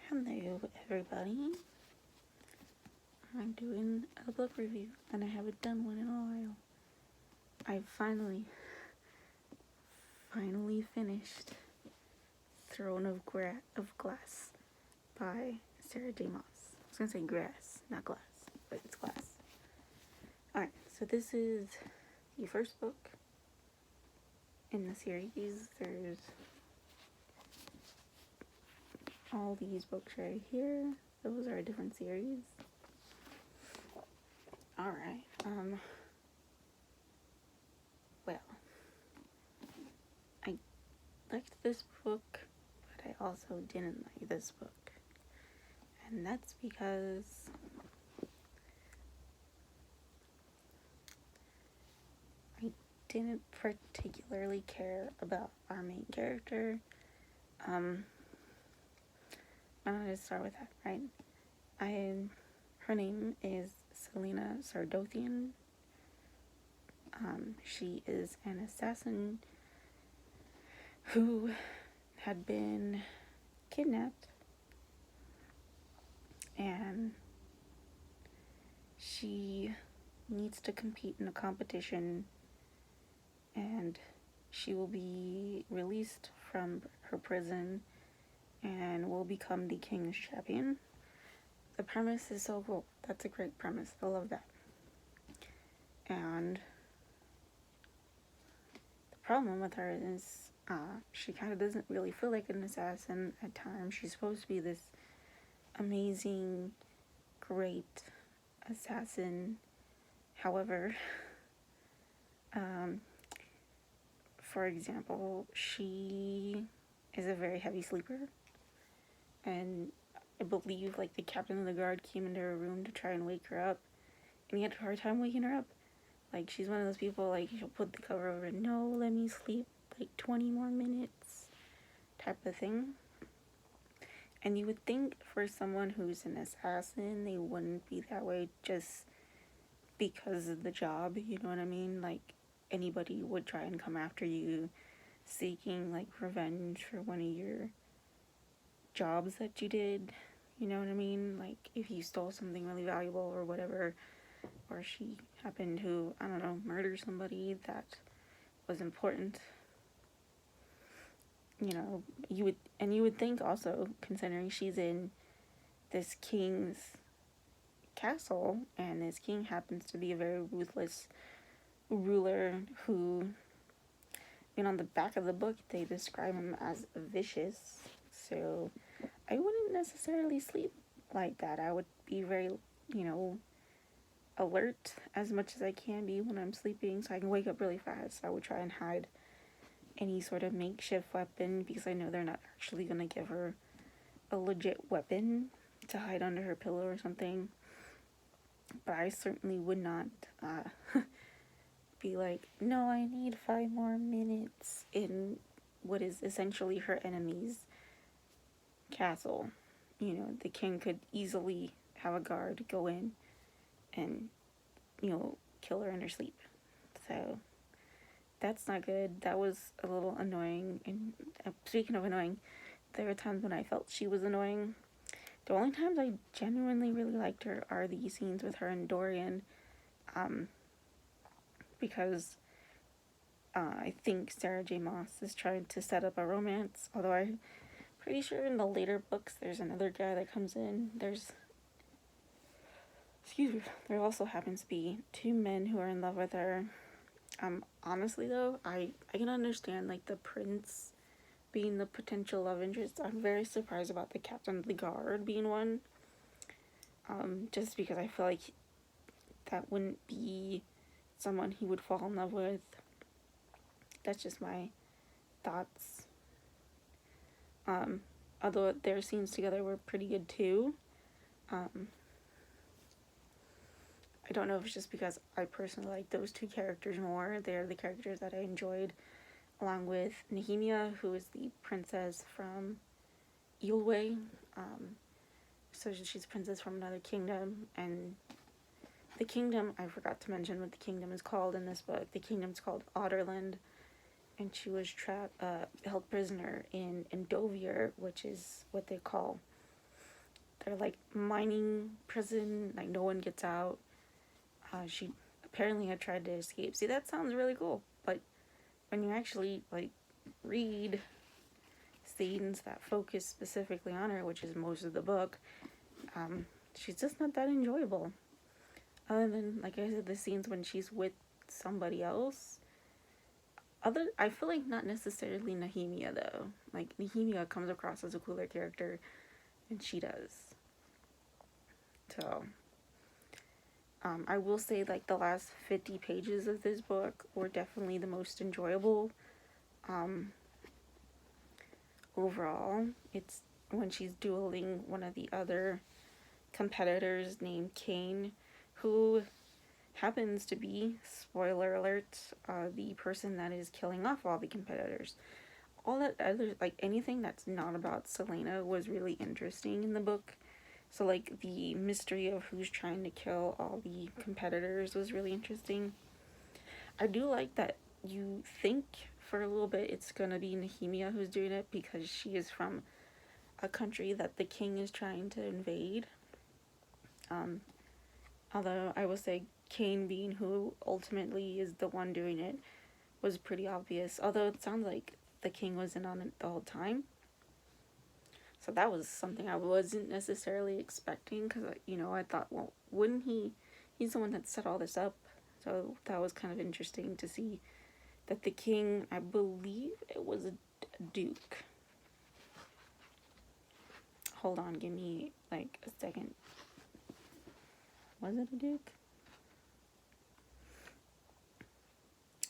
Hello, everybody. I'm doing a book review, and I haven't done one in a while. I finally finished Throne of Glass by Sarah J. Maas. I was gonna say grass, not glass, but it's glass. Alright, so this is the first book in the series. There's all these books right here. Those are a different series. Alright, well, I liked this book, but I also didn't like this book. And that's because I didn't particularly care about our main character. I'm gonna start with that, right? Her name is Selena Sardothian. She is an assassin who had been kidnapped, and she needs to compete in a competition, and she will be released from her prison and will become the king's champion. The premise is so cool. That's a great premise. I love that. And the problem with her is she kind of doesn't really feel like an assassin at times. She's supposed to be this amazing, great assassin. However, for example, she is a very heavy sleeper, and I believe like the captain of the guard came into her room to try and wake her up, and he had a hard time waking her up. Like, she's one of those people, like, she'll put the cover over and, no, let me sleep like 20 more minutes type of thing. And you would think for someone who's an assassin, they wouldn't be that way just because of the job, you know what I mean? Like, anybody would try and come after you seeking, like, revenge for one of your jobs that you did, you know what I mean? Like, if you stole something really valuable or whatever, or she happened to, I don't know, murder somebody that was important, you know, you would think also, considering she's in this king's castle, and this king happens to be a very ruthless ruler who, you know, on the back of the book, they describe him as vicious. So I wouldn't necessarily sleep like that. I would be very, you know, alert as much as I can be when I'm sleeping, so I can wake up really fast. I would try and hide any sort of makeshift weapon, because I know they're not actually gonna give her a legit weapon to hide under her pillow or something. But I certainly would not be like, no, I need 5 more minutes in what is essentially her enemy's castle. You know, the king could easily have a guard go in and, you know, kill her in her sleep. So that's not good. That was a little annoying. And speaking of annoying, there were times when I felt she was annoying. The only times I genuinely really liked her are the scenes with her and Dorian, because I think Sarah J. Maas is trying to set up a romance, although I'm pretty sure in the later books there's another guy that comes in. There also happens to be 2 men who are in love with her. Honestly though, I can understand like the prince being the potential love interest. I'm very surprised about the captain of the guard being one. Just because I feel like that wouldn't be someone he would fall in love with. That's just my thoughts. Although their scenes together were pretty good too. I don't know if it's just because I personally like those 2 characters more. They're the characters that I enjoyed, along with Nehemia, who is the princess from Eelway. So she's a princess from another kingdom, and the kingdom, I forgot to mention what the kingdom is called in this book. The kingdom's called Otterland, and she was held prisoner in Dovier, which is what they call They're like mining prison, like no one gets out. She apparently had tried to escape. See, that sounds really cool, but when you actually like read scenes that focus specifically on her, which is most of the book, she's just not that enjoyable. Other than, like I said, the scenes when she's with somebody else. I feel like not necessarily Nehemia though. Like Nehemia comes across as a cooler character, and she does. So, I will say like the last 50 pages of this book were definitely the most enjoyable. Overall, it's when she's dueling one of the other competitors named Kane, who happens to be, spoiler alert, the person that is killing off all the competitors. All that other, like anything that's not about Selena was really interesting in the book. So like the mystery of who's trying to kill all the competitors was really interesting. I do like that you think for a little bit it's gonna be Nehemia who's doing it because she is from a country that the king is trying to invade. Although I will say Kane being who ultimately is the one doing it was pretty obvious. Although it sounds like the king wasn't on it the whole time. So that was something I wasn't necessarily expecting because, I thought, well, wouldn't he? He's the one that set all this up. So that was kind of interesting to see that the king, I believe it was a duke. Hold on, give me like a second. Was it a duke?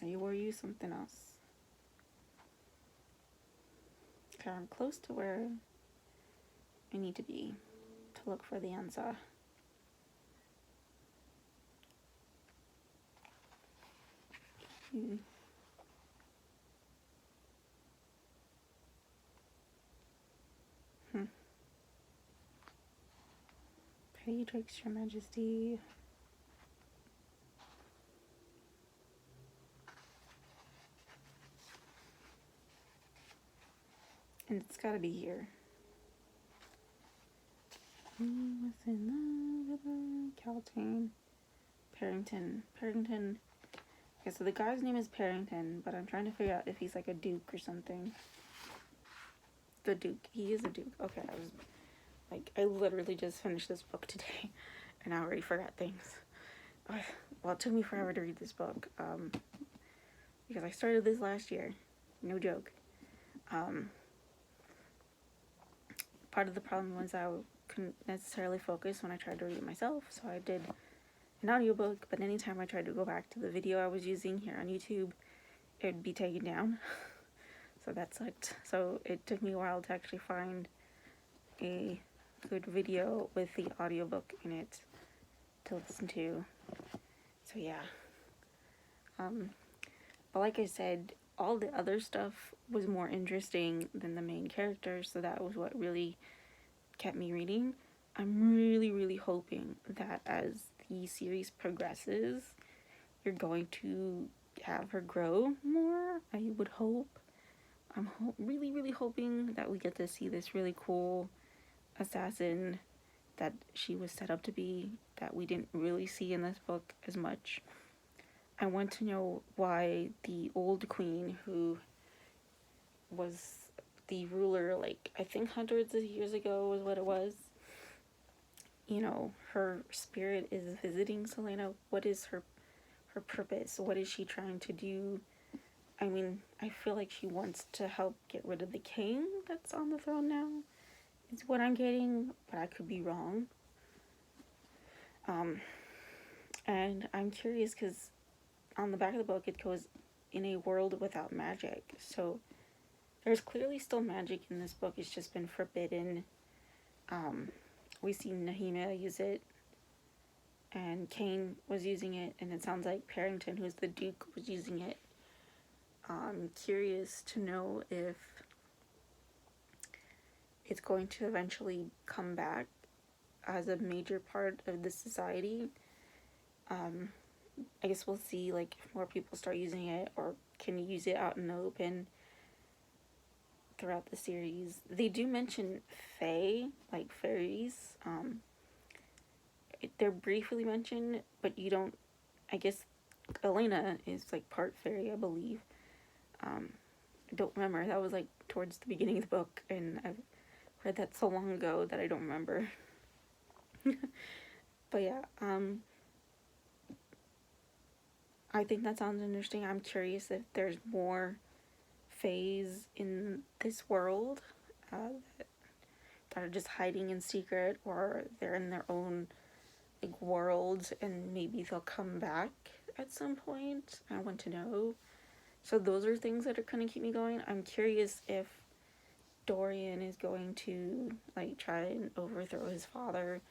Were you something else? Okay, I'm close to where I need to be to look for the answer. Patrix, Your Majesty. And it's gotta be here. Caltain. Parrington. Okay, so the guy's name is Parrington, but I'm trying to figure out if he's like a duke or something. The duke. He is a duke. Okay, I literally just finished this book today, and I already forgot things. Well, it took me forever to read this book, because I started this last year. No joke. Part of the problem was I couldn't necessarily focus when I tried to read it myself, so I did an audiobook, but anytime I tried to go back to the video I was using here on YouTube, it would be taken down. So that sucked. So it took me a while to actually find a good video with the audiobook in it to listen to. So yeah. But like I said, all the other stuff was more interesting than the main characters, so that was what really kept me reading. I'm really, really hoping that as the series progresses, you're going to have her grow more, I would hope. I'm really, really hoping that we get to see this really cool assassin that she was set up to be, that we didn't really see in this book as much. I want to know why the old queen, who was the ruler, like, I think hundreds of years ago was what it was, her spirit is visiting Selena. What is her purpose? What is she trying to do? I mean, I feel like she wants to help get rid of the king that's on the throne now. Is what I'm getting, but I could be wrong. And I'm curious because on the back of the book it goes, in a world without magic. So there's clearly still magic in this book. It's just been forbidden. We see Nehemia use it, and Kane was using it, and it sounds like Parrington, who's the duke, was using it. I'm curious to know if it's going to eventually come back as a major part of the society. I guess we'll see, like, if more people start using it or can use it out in the open. throughout the series. They do mention fae, like fairies. They're briefly mentioned, but you don't. I guess Elena is like part fairy, I believe. I don't remember. That was like towards the beginning of the book, and I've read that so long ago that I don't remember. But yeah, I think that sounds interesting. I'm curious if there's more fays in this world that are just hiding in secret, or they're in their own like world, and maybe they'll come back at some point. I want to know. So those are things that are gonna keep me going. I'm curious if Dorian is going to like try and overthrow his father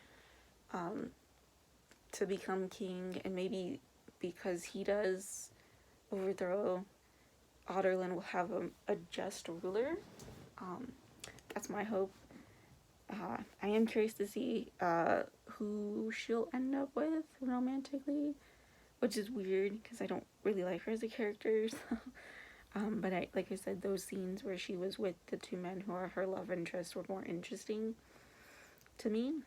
to become king, and maybe because he does overthrow, Otterlin will have a just ruler. That's my hope. I am curious to see who she'll end up with romantically, which is weird because I don't really like her as a character. But like I said, those scenes where she was with the two men who are her love interests were more interesting to me.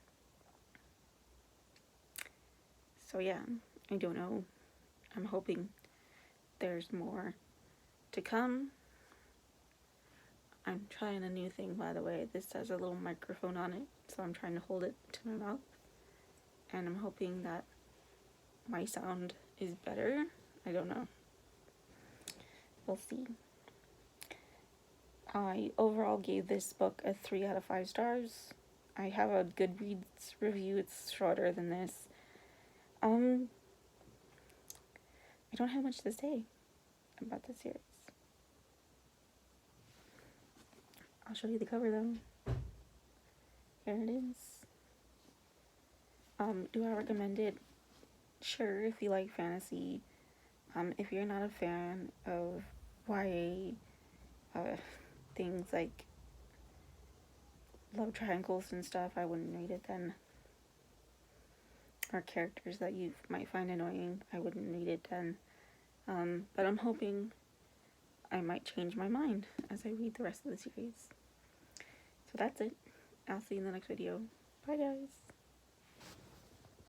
So yeah, I don't know. I'm hoping there's more to come. I'm trying a new thing, by the way. This has a little microphone on it, so I'm trying to hold it to my mouth. And I'm hoping that my sound is better. I don't know. We'll see. I overall gave this book a 3 out of 5 stars. I have a Goodreads review. It's shorter than this. I don't have much to say about the series. I'll show you the cover though. Here it is. Do I recommend it? Sure, if you like fantasy. If you're not a fan of YA, things like love triangles and stuff, I wouldn't read it then. Or characters that you might find annoying, I wouldn't read it then. But I'm hoping I might change my mind as I read the rest of the series. So that's it. I'll see you in the next video. Bye guys.